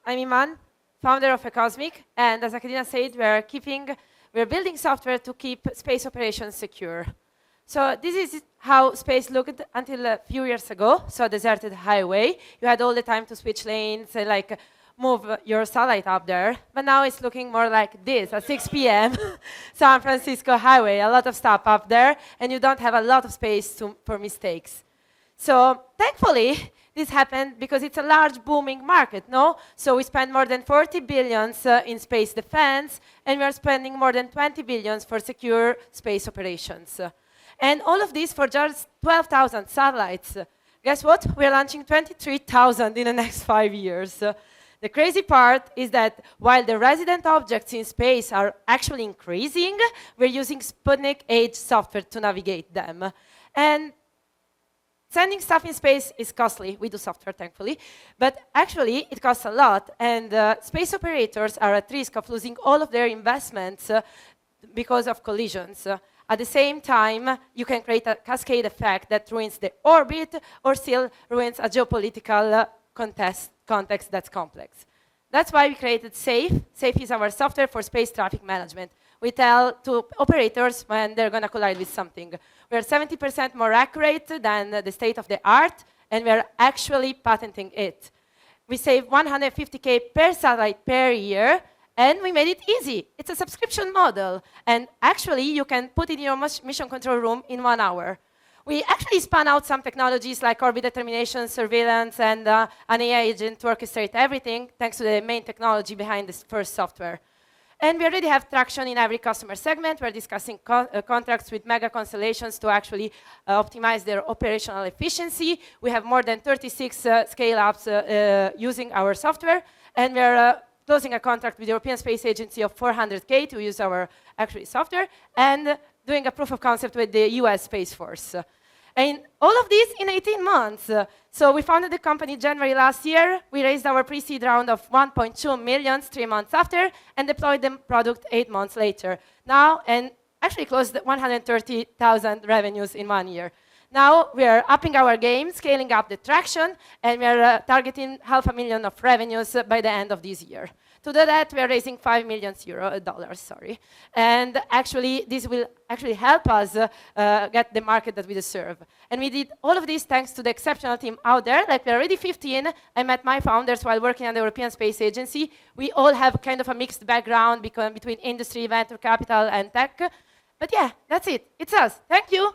I'm Iman, founder of ECOSMIC, and as Akadina said, we're building software to keep space operations secure. So this is how space looked until a few years ago, so a deserted highway. You had all the time to switch lanes and move your satellite up there, but now it's looking more like this, at 6 p.m., San Francisco highway, a lot of stuff up there, and you don't have a lot of space for mistakes. So thankfully, this happened because it's a large booming market, no? So we spend more than 40 billions in space defense, and we are spending more than 20 billions for secure space operations. And all of this for just 12,000 satellites. Guess what? We're launching 23,000 in the next 5 years. The crazy part is that while the resident objects in space are actually increasing, we're using Sputnik Age software to navigate them. And sending stuff in space is costly. We do software, thankfully. But actually, it costs a lot. And space operators are at risk of losing all of their investments because of collisions. At the same time, you can create a cascade effect that ruins the orbit or still ruins a geopolitical context that's complex. That's why we created SAFE. SAFE is our software for space traffic management. We tell to operators when they're going to collide with something. We're 70% more accurate than the state of the art, and we're actually patenting it. We save 150K per satellite per year, and we made it easy. It's a subscription model, and actually you can put it in your mission control room in 1 hour. We actually spun out some technologies like orbit determination, surveillance, and an AI agent to orchestrate everything, thanks to the main technology behind this first software. And we already have traction in every customer segment. We're discussing contracts with mega constellations to actually optimize their operational efficiency. We have more than 36 scale-ups using our software, and we're closing a contract with the European Space Agency of 400K to use our actual software, and doing a proof of concept with the US Space Force. And all of this in 18 months. So we founded the company January last year. We raised our pre-seed round of 1.2 million 3 months after, and deployed the product 8 months later. Now, and actually closed 130,000 revenues in 1 year. Now we are upping our game, scaling up the traction, and we are targeting $500,000 of revenues by the end of this year. To do that, we are raising $5 million. And actually, this will actually help us get the market that we deserve. And we did all of this thanks to the exceptional team out there. Like, we're already 15. I met my founders while working at the European Space Agency. We all have kind of a mixed background between industry, venture capital, and tech. But yeah, that's it. It's us. Thank you.